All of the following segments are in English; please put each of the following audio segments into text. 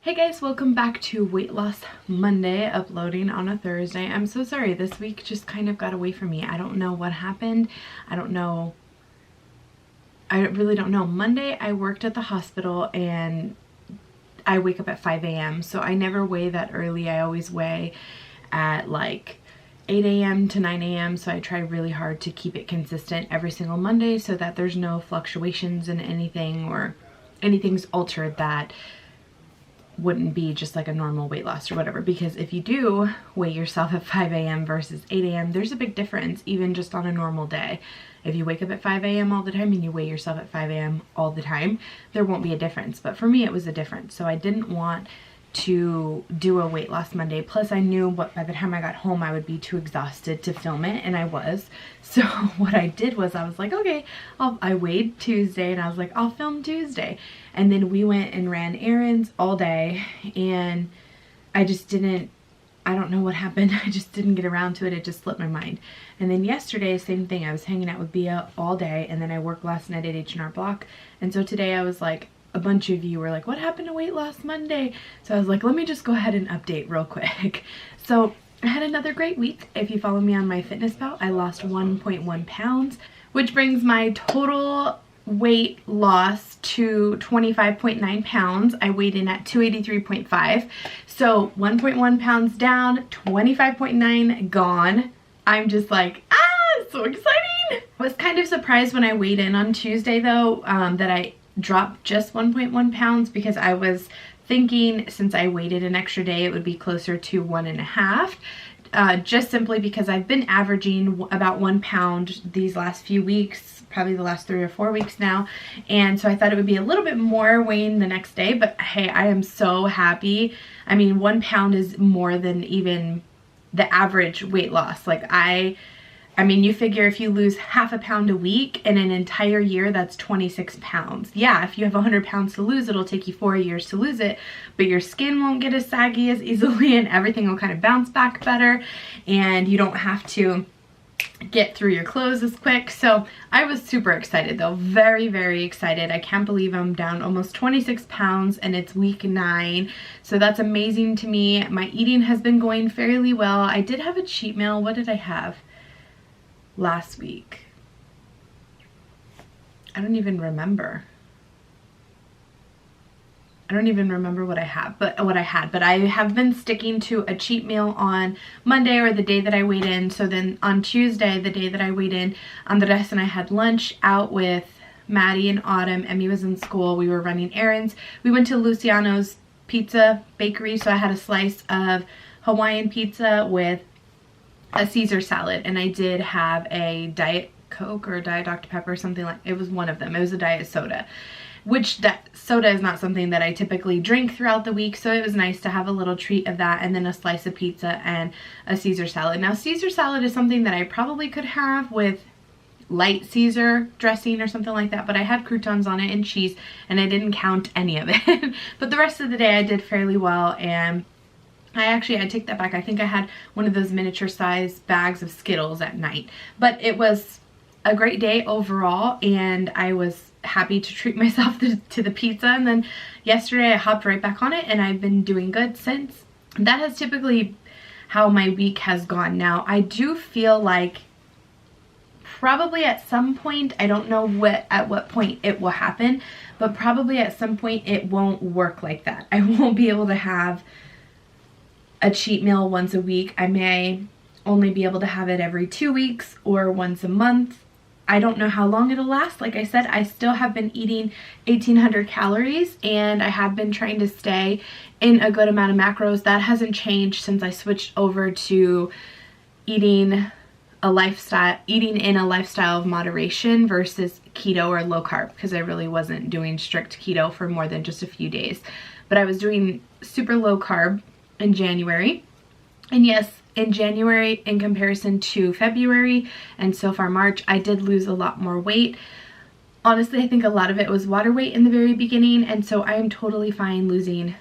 Hey guys, welcome back to Weight Loss Monday, uploading on a Thursday. I'm so sorry, this week just kind of got away from me. I don't know what happened. I really don't know. Monday I worked at the hospital and I wake up at 5 a.m. so I never weigh that early. I always weigh at like 8 a.m. to 9 a.m. so I try really hard to keep it consistent every single Monday so that there's no fluctuations in anything or anything's altered that wouldn't be just like a normal weight loss or whatever, because if you do weigh yourself at 5 a.m. versus 8 a.m. there's a big difference even just on a normal day. If you wake up at 5 a.m. all the time and you weigh yourself at 5 a.m. all the time, there won't be a difference. But for me it was a difference, so I didn't want to do a weight loss Monday. Plus I knew by the time I got home I would be too exhausted to film it, and I was. So what I did was I was like, okay, I weighed Tuesday and I was like, I'll film Tuesday. And then we went and ran errands all day and I don't know what happened. I just didn't get around to it. It just slipped my mind. And then yesterday, same thing. I was hanging out with Bia all day, and then I worked last night at H&R Block. And so today I was like, a bunch of you were like, what happened to Weight Loss Monday? So I was like, let me just go ahead and update real quick. So I had another great week. If you follow me on my fitness pal, I lost 1.1 pounds, which brings my total weight loss to 25.9 pounds. I weighed in at 283.5. So 1.1 pounds down, 25.9 gone. I'm just like, so exciting. I was kind of surprised when I weighed in on Tuesday though, that I dropped just 1.1 pounds, because I was thinking since I waited an extra day it would be closer to 1.5, just simply because I've been averaging about 1 pound these last few weeks, probably the last 3 or 4 weeks now, and so I thought it would be a little bit more weighing the next day. But hey, I am so happy. I mean, 1 pound is more than even the average weight loss. Like I mean, you figure if you lose half a pound a week in an entire year, that's 26 pounds. Yeah, if you have 100 pounds to lose, it'll take you 4 years to lose it, but your skin won't get as saggy as easily and everything will kind of bounce back better, and you don't have to get through your clothes as quick. So I was super excited though, very, very excited. I can't believe I'm down almost 26 pounds and it's week 9. So that's amazing to me. My eating has been going fairly well. I did have a cheat meal. What did I have last week? I don't even remember. I don't even remember what I had, but I have been sticking to a cheat meal on Monday, or the day that I weighed in. So then on Tuesday, the day that I weighed in, Andres and I had lunch out with Maddie and Autumn. Emmy was in school. We were running errands. We went to Luciano's Pizza Bakery. So I had a slice of Hawaiian pizza with a Caesar salad, and I did have a Diet Coke or a Diet Dr. Pepper, something like, it was one of them. It was a diet soda, which that soda is not something that I typically drink throughout the week, so it was nice to have a little treat of that, and then a slice of pizza and a Caesar salad. Now Caesar salad is something that I probably could have with light Caesar dressing or something like that, but I had croutons on it and cheese, and I didn't count any of it. But the rest of the day I did fairly well, and I take that back. I think I had one of those miniature size bags of Skittles at night. But it was a great day overall, and I was happy to treat myself to the pizza. And then yesterday I hopped right back on it, and I've been doing good since. That has typically how my week has gone. Now I do feel like probably at some point, I don't know at what point it will happen, but probably at some point it won't work like that. I won't be able to have a cheat meal once a week. I may only be able to have it every 2 weeks or once a month. I don't know how long it'll last. Like I said, I still have been eating 1,800 calories, and I have been trying to stay in a good amount of macros. That hasn't changed since I switched over to eating in a lifestyle of moderation versus keto or low carb, because I really wasn't doing strict keto for more than just a few days. But I was doing super low carb in January, and yes, in January in comparison to February and so far March, I did lose a lot more weight. Honestly, I think a lot of it was water weight in the very beginning, and so I am totally fine losing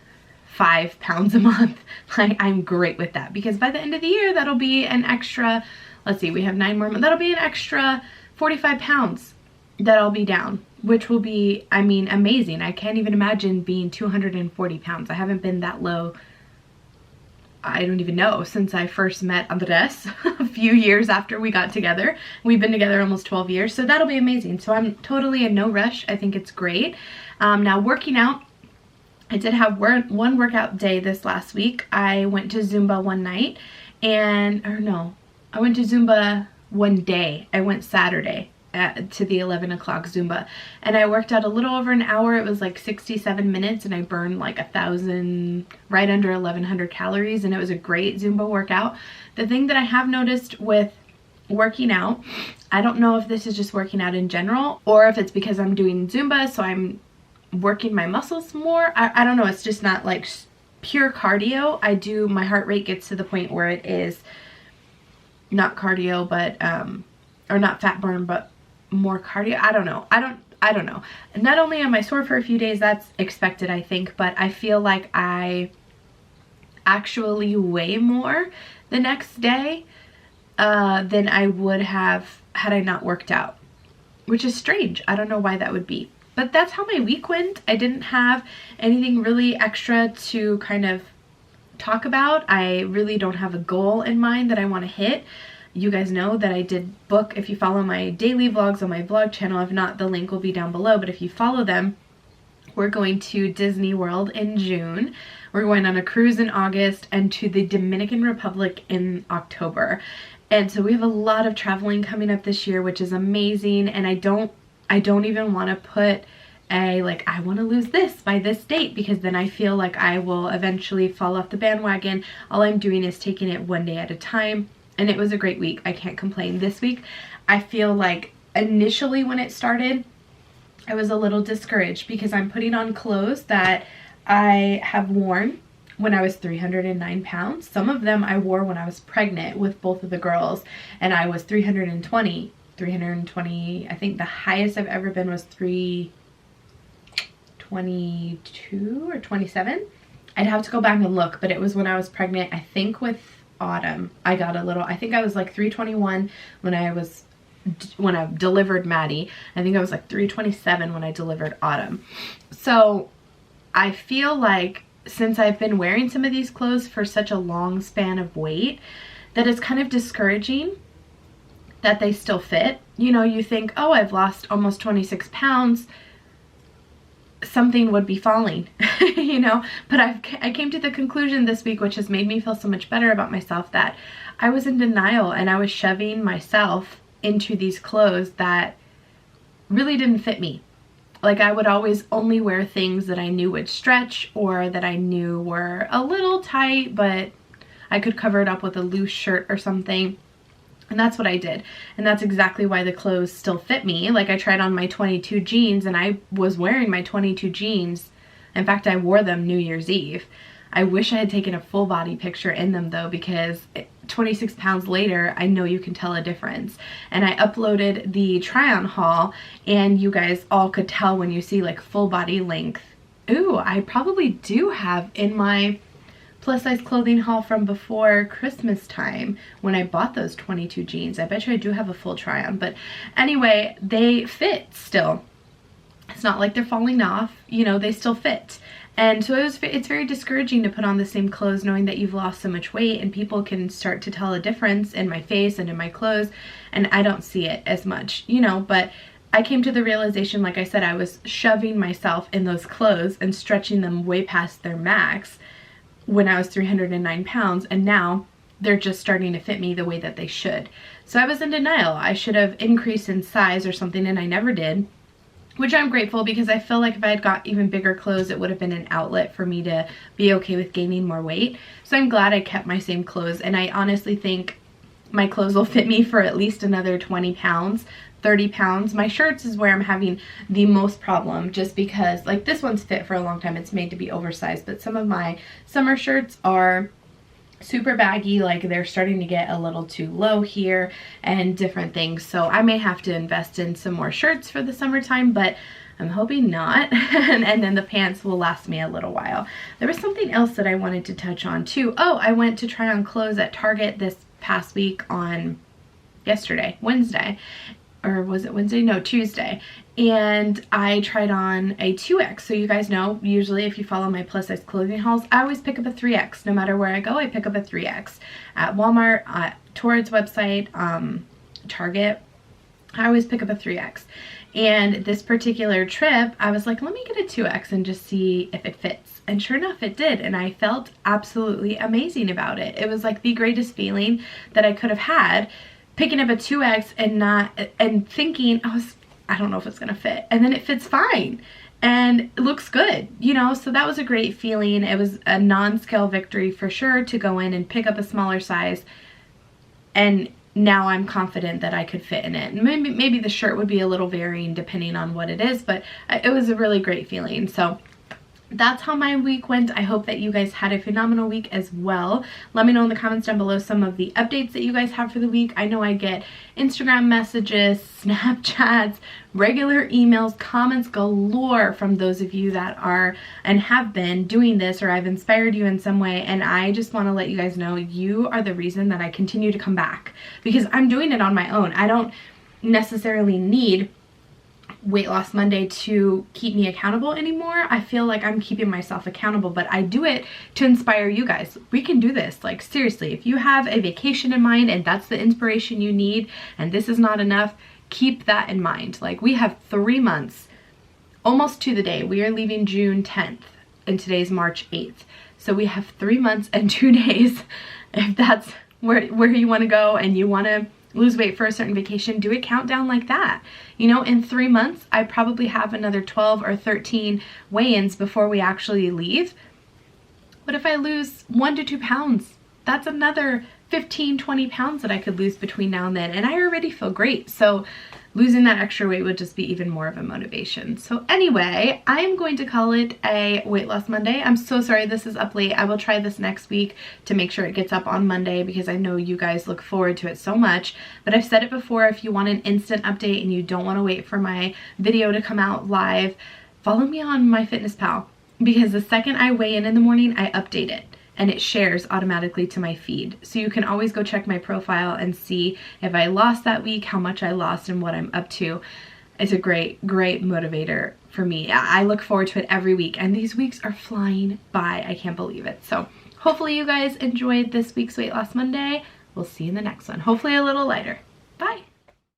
5 pounds a month. Like, I'm great with that, because by the end of the year that'll be an extra, let's see, we have 9 more months, that'll be an extra 45 pounds that I'll be down. which will be, I mean, amazing. I can't even imagine being 240 pounds. I haven't been that low, I don't even know, since I first met Andres a few years after we got together. We've been together almost 12 years, so that'll be amazing. So I'm totally in no rush. I think it's great. Now working out, I did have one workout day this last week. I went to Zumba one night I went to Zumba one day. I went Saturday to the 11 o'clock Zumba, and I worked out a little over an hour. It was like 67 minutes and I burned like 1,000, right under 1,100 calories, and it was a great Zumba workout. The thing that I have noticed with working out, I don't know if this is just working out in general or if it's because I'm doing Zumba so I'm working my muscles more. I don't know, it's just not like pure cardio. My heart rate gets to the point where it is not cardio, but or not fat burn, but more cardio. I don't know. I don't know. Not only am I sore for a few days, that's expected, I think, but I feel like I actually weigh more the next day than I would have had I not worked out, which is strange. I don't know why that would be, but that's how my week went. I didn't have anything really extra to kind of talk about. I really don't have a goal in mind that I want to hit. You guys know that I did book, if you follow my daily vlogs on my vlog channel, if not, the link will be down below, but if you follow them, we're going to Disney World in June. We're going on a cruise in August and to the Dominican Republic in October. And so we have a lot of traveling coming up this year, which is amazing. And I don't even want to put I want to lose this by this date, because then I feel like I will eventually fall off the bandwagon. All I'm doing is taking it one day at a time. And it was a great week. I can't complain. This week, I feel like initially when it started, I was a little discouraged because I'm putting on clothes that I have worn when I was 309 pounds. Some of them I wore when I was pregnant with both of the girls, and I was 320. I think the highest I've ever been was 322 or 27. I'd have to go back and look, but it was when I was pregnant. I think with Autumn, I got a little, I think I was like 321 when I delivered Maddie. I think I was like 327 when I delivered Autumn. So I feel like since I've been wearing some of these clothes for such a long span of weight, that it's kind of discouraging that they still fit. You know, you think, oh, I've lost almost 26 pounds. Something would be falling, you know, but I came to the conclusion this week, which has made me feel so much better about myself, that I was in denial and I was shoving myself into these clothes that really didn't fit me. Like, I would always only wear things that I knew would stretch or that I knew were a little tight, but I could cover it up with a loose shirt or something. And that's what I did. And that's exactly why the clothes still fit me. Like, I tried on my 22 jeans and I was wearing my 22 jeans. In fact, I wore them New Year's Eve. I wish I had taken a full body picture in them though, because 26 pounds later, I know you can tell a difference. And I uploaded the try on haul and you guys all could tell when you see like full body length. Ooh, I probably do have in my plus size clothing haul from before Christmas time when I bought those 22 jeans. I bet you I do have a full try on, but anyway, they fit still. It's not like they're falling off, you know, they still fit. And so it's very discouraging to put on the same clothes knowing that you've lost so much weight, and people can start to tell a difference in my face and in my clothes, and I don't see it as much, you know, but I came to the realization, like I said, I was shoving myself in those clothes and stretching them way past their max when I was 309 pounds, and now they're just starting to fit me the way that they should. So I was in denial. I should have increased in size or something, and I never did, which I'm grateful, because I feel like if I had got even bigger clothes, it would have been an outlet for me to be okay with gaining more weight. So I'm glad I kept my same clothes, and I honestly think my clothes will fit me for at least another 20 pounds. 30 pounds. My shirts is where I'm having the most problem, just because like this one's fit for a long time. It's made to be oversized, but some of my summer shirts are super baggy, like they're starting to get a little too low here and different things. So I may have to invest in some more shirts for the summertime, but I'm hoping not. and then the pants will last me a little while. There was something else that I wanted to touch on too. Oh, I went to try on clothes at Target this past week on Wednesday, or was it Wednesday? No, Tuesday. And I tried on a 2X. So you guys know, usually if you follow my plus size clothing hauls, I always pick up a 3X. No matter where I go, I pick up a 3X. At Walmart, at Torrid's website, Target, I always pick up a 3X. And this particular trip, I was like, let me get a 2X and just see if it fits. And sure enough, it did. And I felt absolutely amazing about it. It was like the greatest feeling that I could have had, picking up a 2X and thinking, I don't know if it's gonna fit. And then it fits fine. And it looks good, you know? So that was a great feeling. It was a non-scale victory for sure to go in and pick up a smaller size. And now I'm confident that I could fit in it. And maybe the shirt would be a little varying depending on what it is, but it was a really great feeling. So that's how my week went. I hope that you guys had a phenomenal week as well. Let me know in the comments down below some of the updates that you guys have for the week. I know I get Instagram messages, Snapchats, regular emails, comments galore from those of you that are and have been doing this, or I've inspired you in some way. And I just want to let you guys know you are the reason that I continue to come back, because I'm doing it on my own. I don't necessarily need Weight Loss Monday to keep me accountable anymore. I feel like I'm keeping myself accountable, but I do it to inspire you guys. We can do this. Like, seriously, if you have a vacation in mind and that's the inspiration you need and this is not enough, keep that in mind. Like, we have 3 months, almost to the day. We are leaving June 10th and today's March 8th. So we have 3 months and 2 days. If that's where you want to go and you want to lose weight for a certain vacation, do a countdown like that. You know, in 3 months, I probably have another 12 or 13 weigh-ins before we actually leave. What if I lose 1 to 2 pounds? That's another 15, 20 pounds that I could lose between now and then. And I already feel great. So losing that extra weight would just be even more of a motivation. So anyway, I'm going to call it a Weight Loss Monday. I'm so sorry this is up late. I will try this next week to make sure it gets up on Monday, because I know you guys look forward to it so much. But I've said it before, if you want an instant update and you don't want to wait for my video to come out live, follow me on MyFitnessPal, because the second I weigh in the morning, I update it. And it shares automatically to my feed. So you can always go check my profile and see if I lost that week, how much I lost, and what I'm up to. It's a great, great motivator for me. I look forward to it every week, and these weeks are flying by. I can't believe it. So hopefully you guys enjoyed this week's Weight Loss Monday. We'll see you in the next one. Hopefully a little lighter. Bye.